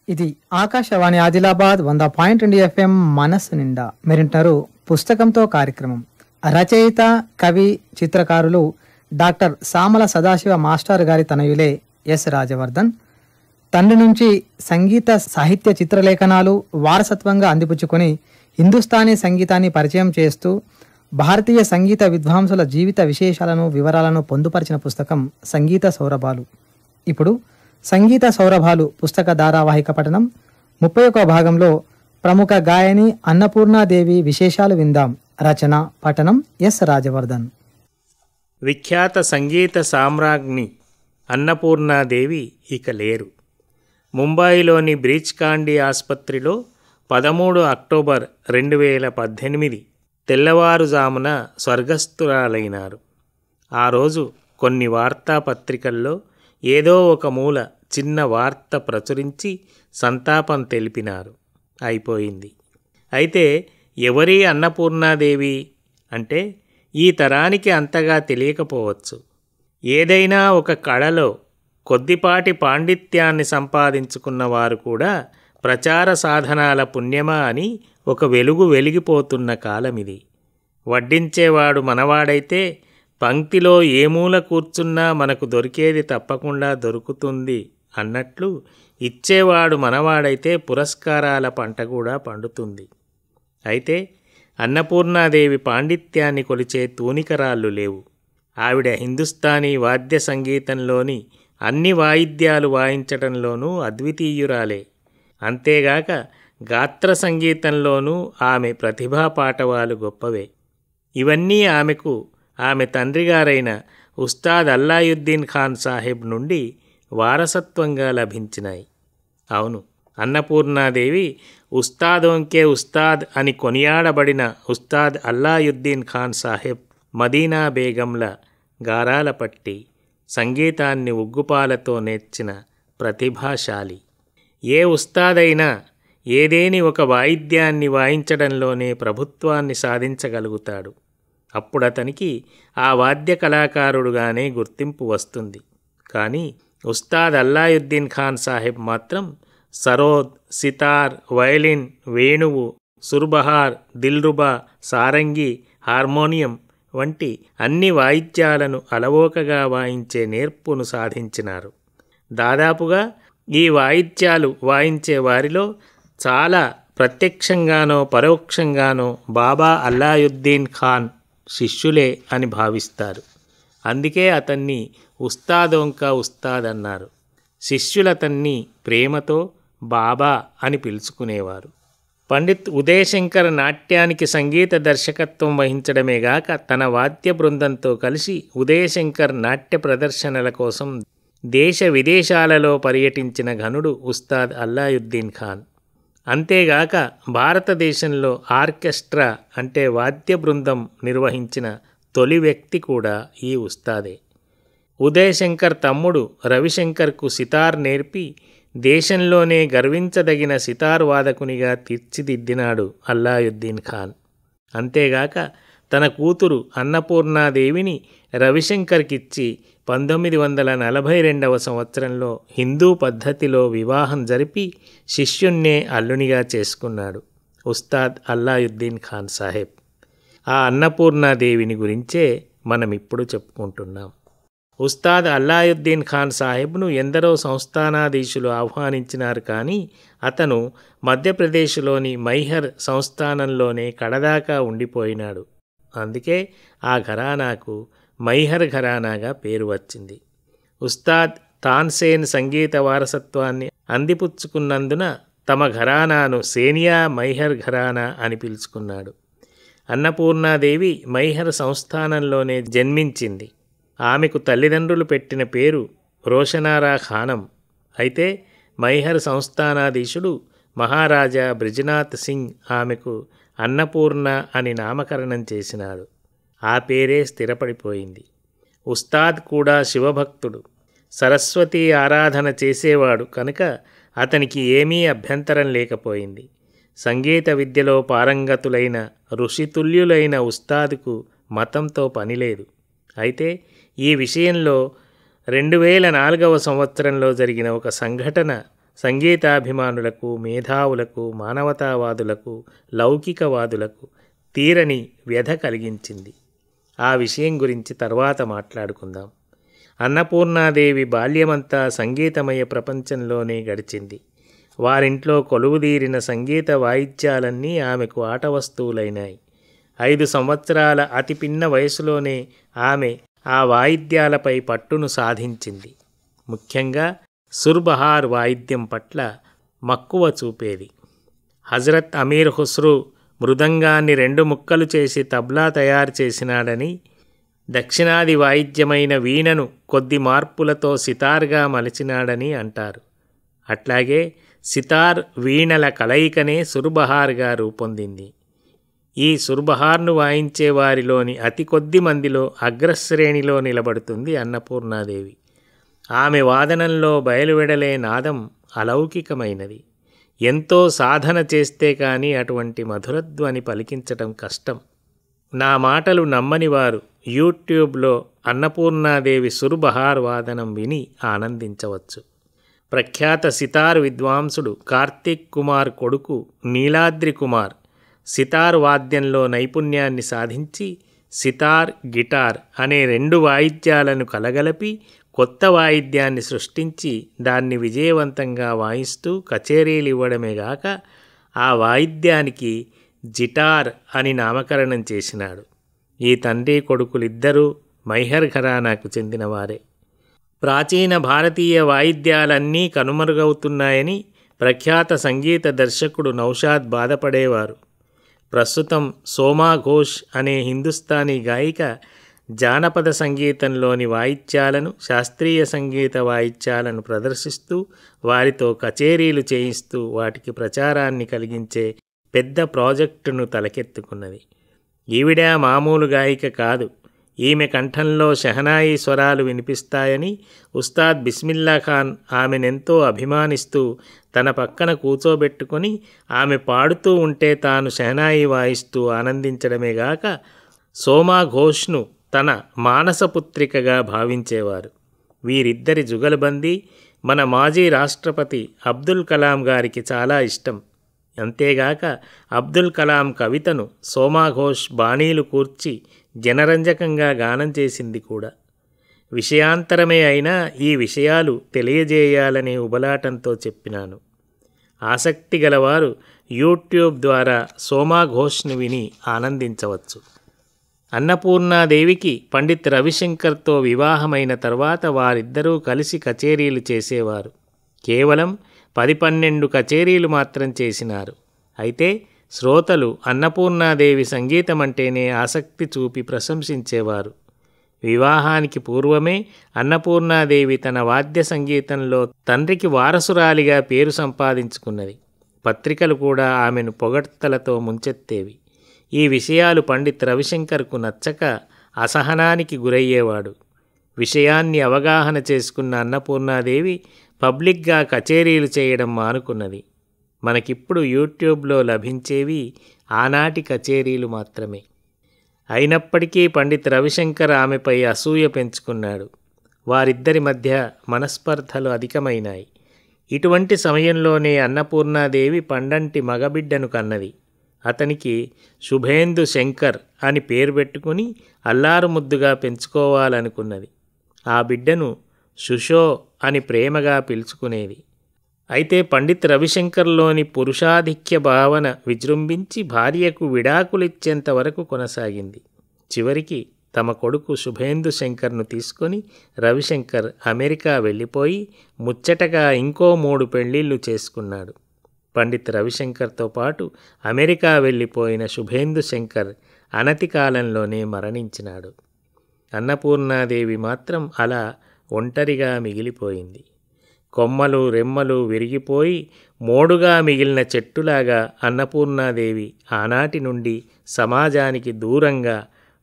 ఇది ఆకాశవాణి ఆదిలాబాద్ 100.2 FM మనస్సు నిండా మీరింటారు పుస్తకంతో కార్యక్రమం. రచయిత, కవి, చిత్రకారులు డాక్టర్ సామల సదాశివ మాస్టర్ గారి తనయులే ఎస్ రాజవర్ధన్. తండ్రి నుంచి సంగీత సాహిత్య చిత్రలేఖనాలు వారసత్వంగా అందిపుచ్చుకొని హిందుస్థానీ సంగీతాన్ని పరిచయం చేస్తూ భారతీయ సంగీత విద్వాంసుల జీవిత విశేషాలను వివరాలను పొందుపరిచిన పుస్తకం సంగీత సౌరభాలు. ఇప్పుడు సంగీత సౌరభాలు పుస్తక ధారావాహిక పఠనం 31వ భాగంలో ప్రముఖ గాయని అన్నపూర్ణాదేవి విశేషాలు విందాం. రచన పఠనం ఎస్ రాజవర్ధన్. విఖ్యాత సంగీత సామ్రాజ్ఞి అన్నపూర్ణాదేవి ఇక లేరు. ముంబాయిలోని బ్రీచ్ కాండీ ఆసుపత్రిలో 13 అక్టోబర్ 2018 తెల్లవారుజామున స్వర్గస్థురాలైనారు. ఆ రోజు కొన్ని వార్తాపత్రికల్లో ఏదో ఒక మూల చిన్న వార్త ప్రచురించి సంతాపం తెలిపినారు. అయిపోయింది. అయితే ఎవరి అన్నపూర్ణాదేవి అంటే ఈ తరానికి అంతగా తెలియకపోవచ్చు. ఏదైనా ఒక కళలో కొద్దిపాటి పాండిత్యాన్ని సంపాదించుకున్న వారు కూడా ప్రచార సాధనాల పుణ్యమా అని ఒక వెలుగు వెలిగిపోతున్న కాలమిది. వడ్డించేవాడు మనవాడైతే పంక్తిలో ఏ మూల కూర్చున్నా మనకు దొరికేది తప్పకుండా దొరుకుతుంది అన్నట్లు ఇచ్చేవాడు మనవాడైతే పురస్కారాల పంట కూడా పండుతుంది. అయితే అన్నపూర్ణాదేవి పాండిత్యాన్ని కొలిచే తూనికరాళ్ళు లేవు. ఆవిడ హిందుస్థానీ వాద్య సంగీతంలోని అన్ని వాయిద్యాలు వాయించటంలోనూ అద్వితీయురాలే. అంతేగాక గాత్ర సంగీతంలోనూ ఆమె ప్రతిభా పాటవాలు గొప్పవే. ఇవన్నీ ఆమెకు ఆమె తండ్రిగారైన ఉస్తాద్ అల్లాయుద్దీన్ ఖాన్ సాహెబ్ నుండి వారసత్వంగా లభించినాయి. అవును, అన్నపూర్ణాదేవి ఉస్తాదోంకే ఉస్తాద్ అని కొనియాడబడిన ఉస్తాద్ అల్లాయుద్దీన్ ఖాన్ సాహెబ్ మదీనా బేగంల గారాల పట్టి సంగీతాన్ని ఉగ్గుపాలతో నేర్చిన ప్రతిభాశాలి. ఏ ఉస్తాదైనా ఏదేని ఒక వాయిద్యాన్ని వాయించడంలోనే ప్రభుత్వాన్ని సాధించగలుగుతాడు. అప్పుడతనికి ఆ వాద్య కళాకారుడుగానే గుర్తింపు వస్తుంది. కానీ ఉస్తాద్ అల్లాయుద్దీన్ ఖాన్ సాహెబ్ మాత్రం సరోద్, సితార్, వయలిన్, వేణువు, సుర్బహార్, దిల్రుబా, సారంగి, హార్మోనియం వంటి అన్ని వాయిద్యాలను అలవోకగా వాయించే నేర్పును సాధించినారు. దాదాపుగా ఈ వాయిద్యాలు వాయించే వారిలో చాలా ప్రత్యక్షంగానో పరోక్షంగానో బాబా అల్లాయుద్దీన్ ఖాన్ శిష్యులే అని భావిస్తారు. అందుకే అతన్ని ఉస్తాదోంకా ఉస్తాద్ అన్నారు. శిష్యులతన్ని ప్రేమతో బాబా అని పిలుచుకునేవారు. పండిత్ ఉదయశంకర్ నాట్యానికి సంగీత దర్శకత్వం వహించడమేగాక తన వాద్య బృందంతో కలిసి ఉదయశంకర్ నాట్య ప్రదర్శనల కోసం దేశ విదేశాలలో పర్యటించిన ఘనుడు ఉస్తాద్ అల్లాయుద్దీన్ ఖాన్. అంతేగాక భారతదేశంలో ఆర్కెస్ట్రా అంటే వాద్య బృందం నిర్వహించిన తొలి వ్యక్తి కూడా ఈ ఉస్తాదే. ఉదయశంకర్ తమ్ముడు రవిశంకర్కు సితార్ నేర్పి దేశంలోనే గర్వించదగిన సితార్ వాదకునిగా తీర్చిదిద్దినాడు అల్లాయుద్దీన్ ఖాన్. అంతేగాక తన కూతురు అన్నపూర్ణాదేవిని రవిశంకర్కిచ్చి 1942వ సంవత్సరంలో హిందూ పద్ధతిలో వివాహం జరిపి శిష్యున్నే అల్లునిగా చేసుకున్నాడు ఉస్తాద్ అల్లాయుద్దీన్ ఖాన్ సాహెబ్. ఆ అన్నపూర్ణాదేవిని గురించే మనం ఇప్పుడు చెప్పుకుంటున్నాం. ఉస్తాద్ అల్లాయుద్దీన్ ఖాన్ సాహెబ్ను ఎందరో సంస్థానాధీశులు ఆహ్వానించినారు. కానీ అతను మధ్యప్రదేశ్లోని మైహర్ సంస్థానంలోనే కడదాకా ఉండిపోయినాడు. అందుకే ఆ ఘరానాకు మైహర్ ఘరానాగా పేరు వచ్చింది. ఉస్తాద్ తాన్సేన్ సంగీత వారసత్వాన్ని అందిపుచ్చుకున్నందున తమ ఘరానాను సేనియా మైహర్ ఘరానా అని పిలుచుకున్నాడు. అన్నపూర్ణాదేవి మైహర్ సంస్థానంలోనే జన్మించింది. ఆమెకు తల్లిదండ్రులు పెట్టిన పేరు రోషనారా ఖానం. అయితే మైహర్ సంస్థానాధీశుడు మహారాజా బ్రిజ్నాథ్ సింగ్ ఆమెకు అన్నపూర్ణ అని నామకరణం చేసినాడు. ఆ పేరే స్థిరపడిపోయింది. ఉస్తాద్ కూడా శివభక్తుడు, సరస్వతీ ఆరాధన చేసేవాడు కనుక అతనికి ఏమీ అభ్యంతరం లేకపోయింది. సంగీత విద్యలో పారంగతులైన ఋషితుల్యులైన ఉస్తాద్కు మతంతో పనిలేదు. అయితే ఈ విషయంలో 2004వ సంవత్సరంలో జరిగిన ఒక సంఘటన సంగీతాభిమానులకు, మేధావులకు, మానవతావాదులకు, లౌకికవాదులకు తీరని వ్యధ కలిగించింది. ఆ విషయం గురించి తర్వాత మాట్లాడుకుందాం. అన్నపూర్ణాదేవి బాల్యమంతా సంగీతమయ ప్రపంచంలోనే గడిచింది. వారింట్లో కొలువుదీరిన సంగీత వాయిద్యాలన్నీ ఆమెకు ఆట వస్తువులైనాయి. 5 సంవత్సరాల అతి పిన్న వయసులోనే ఆమె ఆ వాయిద్యాలపై పట్టును సాధించింది. ముఖ్యంగా సుర్బహార్ వాయిద్యం పట్ల మక్కువ చూపేది. హజరత్ అమీర్ ఖుస్రూ మృదంగాన్ని 2 ముక్కలు చేసి తబ్లా తయారు చేసినాడని, దక్షిణాది వాయిద్యమైన వీణను కొద్ది మార్పులతో సితార్గా మలిచినాడని అంటారు. అట్లాగే సితార్, వీణల కలయికనే సుర్బహార్గా రూపొందింది. ఈ సుర్బహార్ను వాయించే వారిలోని అతి కొద్ది మందిలో అగ్రశ్రేణిలో నిలబడుతుంది అన్నపూర్ణాదేవి. ఆమె వాదనంలో బయలువెడలే నాదం అలౌకికమైనది. ఎంతో సాధన చేస్తే కానీ అటువంటి మధురధ్వని పలికించటం కష్టం. నా మాటలు నమ్మని వారు యూట్యూబ్లో అన్నపూర్ణాదేవి సుర్బహార్ వాదనం విని ఆనందించవచ్చు. ప్రఖ్యాత సితార్ విద్వాంసుడు కార్తీక్ కుమార్ కొడుకు నీలాద్రి కుమార్ సితార్ వాద్యంలో నైపుణ్యాన్ని సాధించి సితార్, గిటార్ అనే 2 వాయిద్యాలను కలగలిపి కొత్త వాయిద్యాన్ని సృష్టించి దాన్ని విజయవంతంగా వాయిస్తూ కచేరీలు ఇవ్వడమే గాక ఆ వాయిద్యానికి జిటార్ అని నామకరణం చేసినాడు. ఈ తండ్రి కొడుకులిద్దరూ మైహర్ ఘరానాకు చెందినవారే. ప్రాచీన భారతీయ వాయిద్యాలన్నీ కనుమరుగవుతున్నాయని ప్రఖ్యాత సంగీత దర్శకుడు నౌషాద్ బాధపడేవారు. ప్రస్తుతం సోమా ఘోష్ అనే హిందుస్థానీ గాయిక జానపద సంగీతంలోని వాయిద్యాలను, శాస్త్రీయ సంగీత వాయిద్యాలను ప్రదర్శిస్తూ వారితో కచేరీలు చేయిస్తూ వాటికి ప్రచారాన్ని కలిగించే పెద్ద ప్రాజెక్టును తలకెత్తుకున్నది. ఈవిడ మామూలు గాయిక కాదు. ఈమె కంఠంలో షహనాయి స్వరాలు వినిపిస్తాయని ఉస్తాద్ బిస్మిల్లా ఖాన్ ఆమెనెంతో అభిమానిస్తూ తన పక్కన కూచోబెట్టుకొని ఆమె పాడుతూ ఉంటే తాను షహనాయి వాయిస్తూ ఆనందించడమేగాక సోమా ఘోష్ను తన మానసపుత్రికగా భావించేవారు. వీరిద్దరి జుగల్బందీ మన మాజీ రాష్ట్రపతి అబ్దుల్ కలాం గారికి చాలా ఇష్టం. అంతేగాక అబ్దుల్ కలాం కవితను సోమా ఘోష్ బాణీలు కూర్చి జనరంజకంగా గానం చేసింది కూడా. విషయాంతరమే అయినా ఈ విషయాలు తెలియజేయాలనే ఉబలాటంతో చెప్పినాను. ఆసక్తి గలవారు యూట్యూబ్ ద్వారా సోమా ఘోష్ను విని ఆనందించవచ్చు. అన్నపూర్ణాదేవికి పండిత్ రవిశంకర్తో వివాహమైన తర్వాత వారిద్దరూ కలిసి కచేరీలు చేసేవారు. కేవలం 10-12 కచేరీలు మాత్రం చేసినారు. అయితే శ్రోతలు అన్నపూర్ణాదేవి సంగీతం అంటేనే ఆసక్తి చూపి ప్రశంసించేవారు. వివాహానికి పూర్వమే అన్నపూర్ణాదేవి తన వాద్య సంగీతంలో తండ్రికి వారసురాలిగా పేరు సంపాదించుకున్నది. పత్రికలు కూడా ఆమెను పొగడ్తలతో ముంచెత్తేవి. ఈ విషయాలు పండిత్ రవిశంకర్కు నచ్చక అసహనానికి గురయ్యేవాడు. విషయాన్ని అవగాహన చేసుకున్న అన్నపూర్ణాదేవి పబ్లిక్గా కచేరీలు చేయడం మానుకున్నది. మనకిప్పుడు యూట్యూబ్లో లభించేవి ఆనాటి కచేరీలు మాత్రమే. అయినప్పటికీ పండిత్ రవిశంకర్ ఆమెపై అసూయ పెంచుకున్నాడు. వారిద్దరి మధ్య మనస్పర్ధలు అధికమైనాయి. ఇటువంటి సమయంలోనే అన్నపూర్ణాదేవి పండంటి మగబిడ్డను కన్నది. అతనికి శుభేందు శంకర్ అని పేరు పెట్టుకుని అల్లారు ముద్దుగా పెంచుకోవాలనుకున్నది. ఆ బిడ్డను సుషో అని ప్రేమగా పిలుచుకునేది. అయితే పండిత్ రవిశంకర్లోని పురుషాధిక్య భావన విజృంభించి భార్యకు విడాకులిచ్చేంత వరకు కొనసాగింది. చివరికి తమ కొడుకు శుభేందు శంకర్ను తీసుకొని రవిశంకర్ అమెరికా వెళ్ళిపోయి ముచ్చటగా ఇంకో 3 పెళ్ళిళ్ళు చేసుకున్నాడు. పండిత్ రవిశంకర్తో పాటు అమెరికా వెళ్ళిపోయిన శుభేందు శంకర్ అనతి కాలంలోనే మరణించినాడు. అన్నపూర్ణాదేవి మాత్రం అలా ఒంటరిగా మిగిలిపోయింది. కొమ్మలు రెమ్మలు విరిగిపోయి మోడుగా మిగిలిన చెట్టులాగా అన్నపూర్ణాదేవి ఆనాటి నుండి సమాజానికి దూరంగా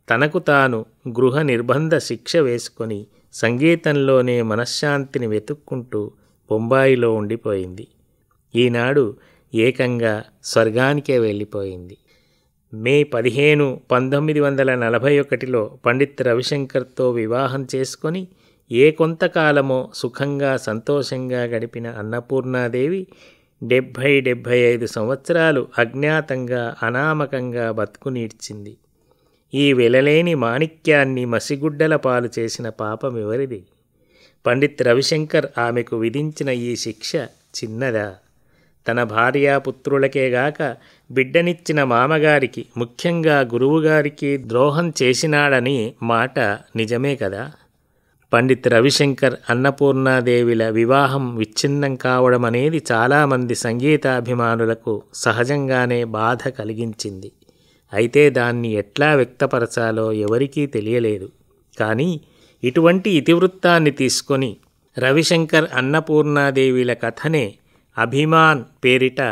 తనకు తాను గృహ నిర్బంధ శిక్ష వేసుకొని సంగీతంలోనే మనశ్శాంతిని వెతుక్కుంటూ బొంబాయిలో ఉండిపోయింది. ఈనాడు ఏకంగా స్వర్గానికే వెళ్ళిపోయింది. మే 15, 1941లో పండిత్ రవిశంకర్తో వివాహం చేసుకొని ఏ కొంతకాలమో సుఖంగా సంతోషంగా గడిపిన అన్నపూర్ణాదేవి 70-75 సంవత్సరాలు అజ్ఞాతంగా అనామకంగా బతుకునీడ్చింది. ఈ వెలలేని మాణిక్యాన్ని మసిగుడ్డల పాలు చేసిన పాపమెవరిది? పండిత్ రవిశంకర్ ఆమెకు విధించిన ఈ శిక్ష చిన్నదా? తన భార్యాపుత్రులకేగాక బిడ్డనిచ్చిన మామగారికి, ముఖ్యంగా గురువుగారికి ద్రోహం చేసినాడని మాట నిజమే కదా. పండిత్ రవిశంకర్ అన్నపూర్ణాదేవిల వివాహం విచ్ఛిన్నం కావడం అనేది చాలామంది సంగీతాభిమానులకు సహజంగానే బాధ కలిగించింది. అయితే దాన్ని ఎట్లా వ్యక్తపరచాలో ఎవరికీ తెలియలేదు. కానీ ఇటువంటి ఇతివృత్తాన్ని తీసుకొని రవిశంకర్ అన్నపూర్ణాదేవిల కథనే అభిమాన్ పేరిట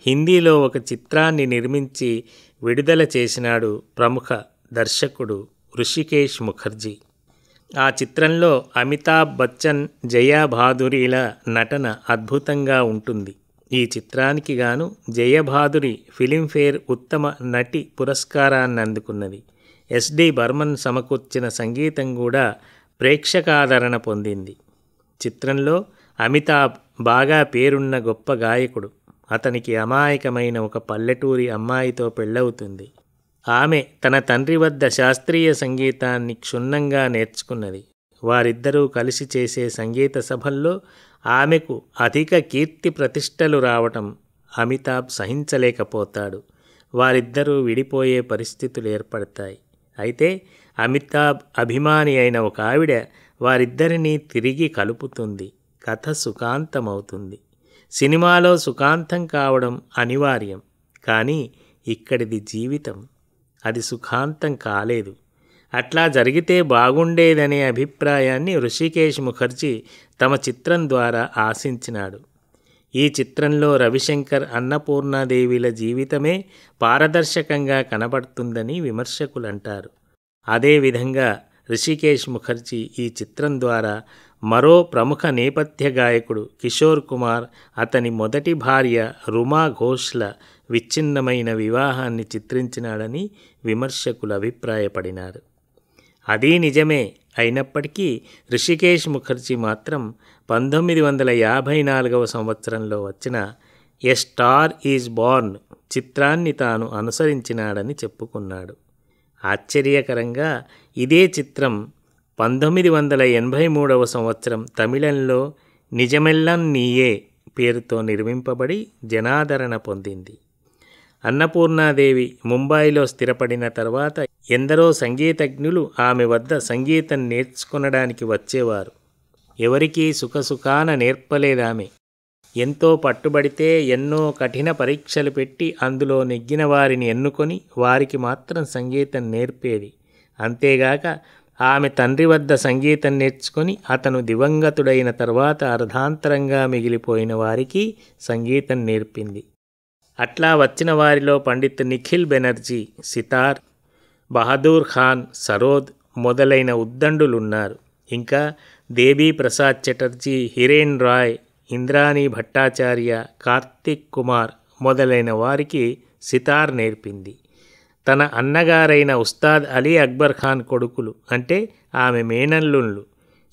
హిందీలో ఒక చిత్రాన్ని నిర్మించి విడుదల చేసినాడు ప్రముఖ దర్శకుడు ఋషికేశ్ ముఖర్జీ. ఆ చిత్రంలో అమితాబ్ బచ్చన్, జయా భాదురిల నటన అద్భుతంగా ఉంటుంది. ఈ చిత్రానికి గాను జయభాదురి ఫిలింఫేర్ ఉత్తమ నటి పురస్కారాన్ని అందుకున్నది. ఎస్డి బర్మన్ సమకూర్చిన సంగీతం కూడా ప్రేక్షకాదరణ పొందింది. చిత్రంలో అమితాబ్ బాగా పేరున్న గొప్ప గాయకుడు. అతనికి అమాయకమైన ఒక పల్లెటూరి అమ్మాయితో పెళ్ళవుతుంది. ఆమె తన తండ్రి వద్ద శాస్త్రీయ సంగీతాన్ని క్షుణ్ణంగా నేర్చుకున్నది. వారిద్దరూ కలిసి చేసే సంగీత సభల్లో ఆమెకు అధిక కీర్తి ప్రతిష్టలు రావటం అమితాబ్ సహించలేకపోతాడు. వారిద్దరూ విడిపోయే పరిస్థితులు ఏర్పడతాయి. అయితే అమితాబ్ అభిమాని అయిన ఒక ఆవిడ వారిద్దరినీ తిరిగి కలుపుతుంది. కథ సుఖాంతమవుతుంది. సినిమాలో సుఖాంతం కావడం అనివార్యం. కానీ ఇక్కడిది జీవితం. అది సుఖాంతం కాలేదు. అట్లా జరిగితే బాగుండేదనే అభిప్రాయాన్ని ఋషికేశ్ ముఖర్జీ తమ చిత్రం ద్వారా ఆశించినాడు. ఈ చిత్రంలో రవిశంకర్ అన్నపూర్ణాదేవిల జీవితమే పారదర్శకంగా కనబడుతుందని విమర్శకులంటారు. అదేవిధంగా ఋషికేశ్ ముఖర్జీ ఈ చిత్రం ద్వారా మరో ప్రముఖ నేపథ్య గాయకుడు కిషోర్ కుమార్, అతని మొదటి భార్య రుమా ఘోష్ల విచ్ఛిన్నమైన వివాహాన్ని చిత్రించినాడని విమర్శకులు అభిప్రాయపడినారు. అదీ నిజమే అయినప్పటికీ ఋషికేశ్ ముఖర్జీ మాత్రం 1954వ సంవత్సరంలో వచ్చిన ఎ స్టార్ ఈజ్ బోర్న్ చిత్రాన్ని తాను అనుసరించినాడని చెప్పుకున్నాడు. ఆశ్చర్యకరంగా ఇదే చిత్రం 1983వ సంవత్సరం తమిళంలో నిజమెల్లం నీయే పేరుతో నిర్మింపబడి జనాదరణ పొందింది. అన్నపూర్ణాదేవి ముంబాయిలో స్థిరపడిన తర్వాత ఎందరో సంగీతజ్ఞులు ఆమె వద్ద సంగీతం నేర్చుకొనడానికి వచ్చేవారు. ఎవరికీ సుఖసుఖాన నేర్పలేదామె. ఎంతో పట్టుబడితే ఎన్నో కఠిన పరీక్షలు పెట్టి అందులో నెగ్గిన వారిని ఎన్నుకొని వారికి మాత్రం సంగీతం నేర్పేది. అంతేగాక ఆమె తండ్రి వద్ద సంగీతం నేర్చుకొని అతను దివంగతుడైన తర్వాత అర్ధాంతరంగా మిగిలిపోయిన వారికి సంగీతం నేర్పింది. అట్లా వచ్చిన వారిలో పండిత్ నిఖిల్ బెనర్జీ సితార్, బహదూర్ ఖాన్ సరోద్ మొదలైన ఉద్దండులున్నారు. ఇంకా దేబీ ప్రసాద్ చటర్జీ, హిరేన్ రాయ్, ఇంద్రాణి భట్టాచార్య, కార్తిక్ కుమార్ మొదలైన వారికి సితార్ నేర్పింది. తన అన్నగారైన ఉస్తాద్ అలీ అక్బర్ ఖాన్ కొడుకులు అంటే ఆమె మేనల్లుళ్ళు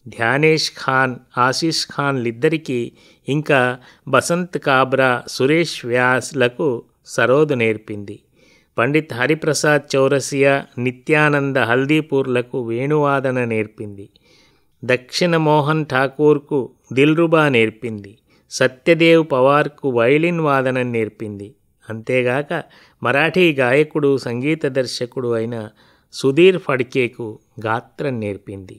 ధ్యానేష్ ఖాన్, ఆశీష్ ఖాన్లిద్దరికీ, ఇంకా బసంత్ కాబ్రా, సురేష్ వ్యాస్లకు సరోద్ నేర్పింది. పండిత్ హరిప్రసాద్ చౌరసియా, నిత్యానంద హల్దీపూర్లకు వేణువాదన నేర్పింది. దక్షిణ మోహన్ ఠాకూర్కు దిల్రుబా నేర్పింది. సత్యదేవ్ పవార్కు వైలిన్ వాదనం నేర్పింది. అంతేగాక మరాఠీ గాయకుడు, సంగీత దర్శకుడు అయిన సుధీర్ ఫడ్కేకు గాత్రం నేర్పింది.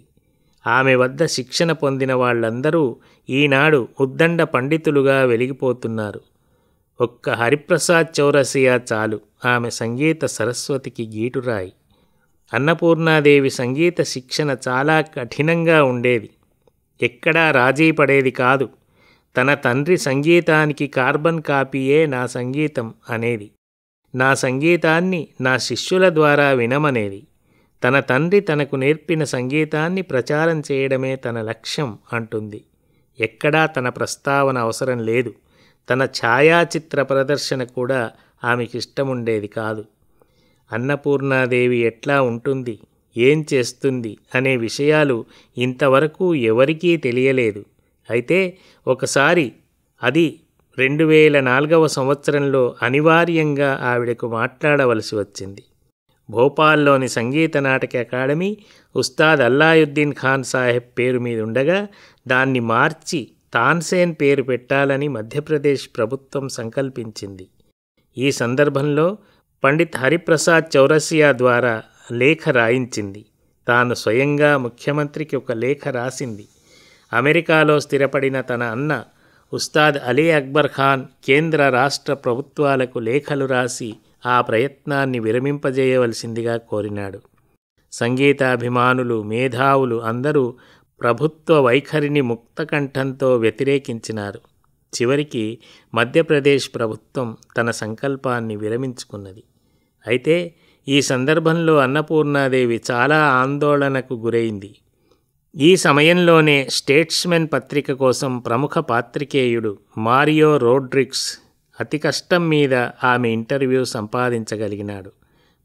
ఆమె వద్ద శిక్షణ పొందిన వాళ్ళందరూ ఈనాడు ఉద్దండ పండితులుగా వెలిగిపోతున్నారు. ఒక్క హరిప్రసాద్ చౌరసియా చాలు ఆమె సంగీత సరస్వతికి గీటురాయి. అన్నపూర్ణాదేవి సంగీత శిక్షణ చాలా కఠినంగా ఉండేది. ఎక్కడా రాజీ పడేది కాదు. తన తండ్రి సంగీతానికి కార్బన్ కాపీయే నా సంగీతం అనేది. నా సంగీతాన్ని నా శిష్యుల ద్వారా వినమనేది. తన తండ్రి తనకు నేర్పిన సంగీతాన్ని ప్రచారం చేయడమే తన లక్ష్యం అంటుంది. ఎక్కడా తన ప్రస్తావన అవసరం లేదు. తన ఛాయాచిత్ర ప్రదర్శన కూడా ఆమెకిష్టముండేది కాదు. అన్నపూర్ణాదేవి ఎట్లా ఉంటుంది, ఏం చేస్తుంది అనే విషయాలు ఇంతవరకు ఎవరికీ తెలియలేదు. అయితే ఒకసారి అది 2004వ సంవత్సరంలో అనివార్యంగా ఆవిడకు మాట్లాడవలసి వచ్చింది. భోపాల్లోని సంగీత నాటక అకాడమీ ఉస్తాద్ అల్లాయుద్దీన్ ఖాన్ సాహెబ్ పేరు మీద ఉండగా దాన్ని మార్చి తాన్సేన్ పేరు పెట్టాలని మధ్యప్రదేశ్ ప్రభుత్వం సంకల్పించింది. ఈ సందర్భంలో పండిత్ హరిప్రసాద్ చౌరసియా ద్వారా లేఖ రాయించింది. తాను స్వయంగా ముఖ్యమంత్రికి ఒక లేఖ రాసింది. అమెరికాలో స్థిరపడిన తన అన్న ఉస్తాద్ అలీ అక్బర్ ఖాన్ కేంద్ర రాష్ట్ర ప్రభుత్వాలకు లేఖలు రాసి ఆ ప్రయత్నాన్ని విరమింపజేయవలసిందిగా కోరినాడు. సంగీతాభిమానులు, మేధావులు అందరూ ప్రభుత్వ వైఖరిని ముక్తకంఠంతో వ్యతిరేకించినారు. చివరికి మధ్యప్రదేశ్ ప్రభుత్వం తన సంకల్పాన్ని విరమించుకున్నది. అయితే ఈ సందర్భంలో అన్నపూర్ణాదేవి చాలా ఆందోళనకు గురైంది. ఈ సమయంలోనే స్టేట్స్మెన్ పత్రిక కోసం ప్రముఖ పాత్రికేయుడు మారియో రోడ్రిగ్స్ అతి కష్టం మీద ఆమె ఇంటర్వ్యూ సంపాదించగలిగినాడు.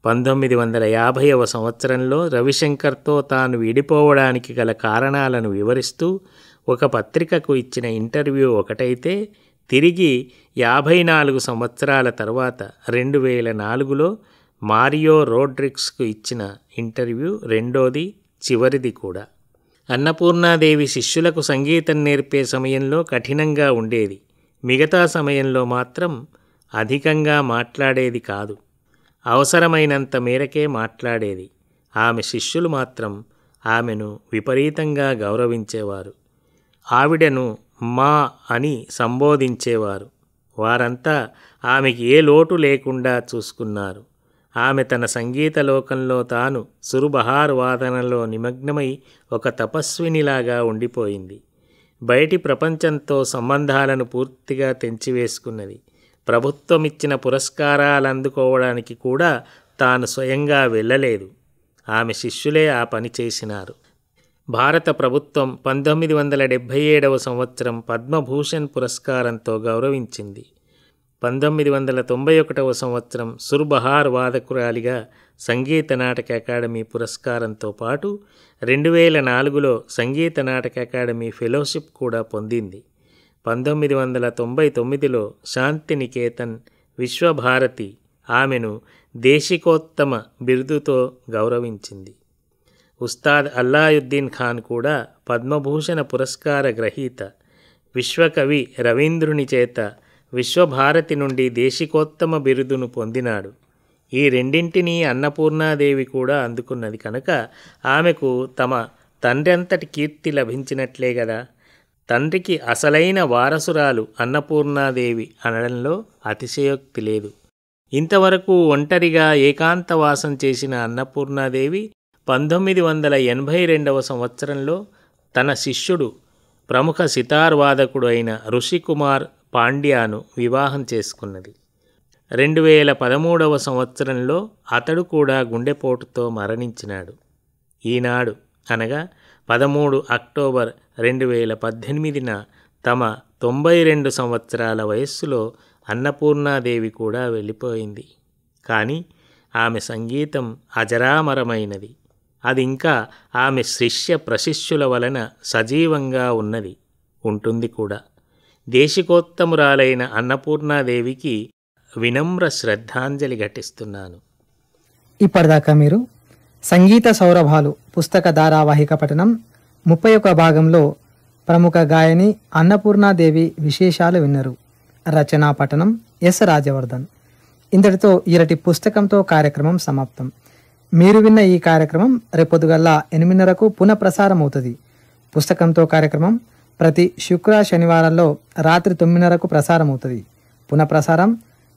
1950వ సంవత్సరంలో రవిశంకర్తో తాను విడిపోవడానికి గల కారణాలను వివరిస్తూ ఒక పత్రికకు ఇచ్చిన ఇంటర్వ్యూ ఒకటైతే, తిరిగి 54 సంవత్సరాల తర్వాత 2004లో మారియో రోడ్రిగ్స్కు ఇచ్చిన ఇంటర్వ్యూ రెండోది, చివరిది కూడా. అన్నపూర్ణాదేవి శిష్యులకు సంగీతం నేర్పే సమయంలో కఠినంగా ఉండేది. మిగతా సమయంలో మాత్రం అధికంగా మాట్లాడేది కాదు. అవసరమైనంత మేరకే మాట్లాడేది. ఆమె శిష్యులు మాత్రం ఆమెను విపరీతంగా గౌరవించేవారు. ఆవిడను మా అని సంబోధించేవారు. వారంతా ఆమెకి ఏ లోటు లేకుండా చూసుకున్నారు. ఆమె తన సంగీత లోకంలో తాను సురుబహార్ వాదనలో నిమగ్నమై ఒక తపస్వినిలాగా ఉండిపోయింది. బయటి ప్రపంచంతో సంబంధాలను పూర్తిగా తెంచివేసుకున్నది. ప్రభుత్వం ఇచ్చిన పురస్కారాలు అందుకోవడానికి కూడా తాను స్వయంగా వెళ్ళలేదు. ఆమె శిష్యులే ఆ పని చేసినారు. భారత ప్రభుత్వం 1977వ సంవత్సరం పద్మభూషణ్ పురస్కారంతో గౌరవించింది. 1991వ సంవత్సరం సుర్బహార్ వాదకురాలిగా సంగీత నాటక అకాడమీ పురస్కారంతో పాటు 2004లో సంగీత నాటక అకాడమీ ఫెలోషిప్ కూడా పొందింది. 1999లో శాంతినికేతన్ విశ్వభారతి ఆమెను దేశికోత్తమ బిరుదుతో గౌరవించింది. ఉస్తాద్ అల్లాయుద్దీన్ ఖాన్ కూడా పద్మభూషణ పురస్కార గ్రహీత. విశ్వకవి రవీంద్రుని చేత విశ్వభారతి నుండి దేశికోత్తమ బిరుదును పొందినాడు. ఈ రెండింటినీ అన్నపూర్ణాదేవి కూడా అందుకున్నది కనుక ఆమెకు తమ తండ్రంతటి కీర్తి లభించినట్లే గదా. తండ్రికి అసలైన వారసురాలు అన్నపూర్ణాదేవి అనడంలో అతిశయోక్తి లేదు. ఇంతవరకు ఒంటరిగా ఏకాంతవాసం చేసిన అన్నపూర్ణాదేవి 1982వ సంవత్సరంలో తన శిష్యుడు ప్రముఖ సితార్ వాదకుడు అయిన ఋషికుమార్ పాండ్యాను వివాహం చేసుకున్నది. 2013వ సంవత్సరంలో అతడు కూడా గుండెపోటుతో మరణించినాడు. ఈనాడు అనగా 13 అక్టోబర్ 2018న తమ 92 సంవత్సరాల వయస్సులో అన్నపూర్ణాదేవి కూడా వెళ్ళిపోయింది. కానీ ఆమె సంగీతం అజరామరమైనది. అది ఇంకా ఆమె శిష్య ప్రశిష్యుల వలన సజీవంగా ఉన్నది, ఉంటుంది కూడా. దేశికోత్తమురాలైన అన్నపూర్ణాదేవికి వినమ్ర శ్రద్ధాంజలి ఘటిస్తున్నాను. ఇప్పటిదాకా మీరు సంగీత సౌరభాలు పుస్తక ధారావాహిక పఠనం 31 భాగంలో ప్రముఖ గాయని అన్నపూర్ణాదేవి విశేషాలు విన్నారు. రచనా పఠనం ఎస్ రాజవర్ధన్. ఇంతటితో ఈరటి పుస్తకంతో కార్యక్రమం సమాప్తం. మీరు విన్న ఈ కార్యక్రమం రేపొద్దుగల్లా 8:30కు పునఃప్రసారం అవుతుంది. పుస్తకంతో కార్యక్రమం ప్రతి శుక్ర శనివారాల్లో రాత్రి 9:30కు ప్రసారం అవుతుంది. పునఃప్రసారం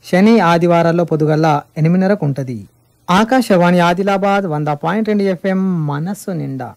శని ఆదివారాల్లో పొద్దుగల్లా 8:30కు ఉంటుంది. ఆకాశవాణి ఆదిలాబాద్ 100.2 FM మనస్సు నిండా.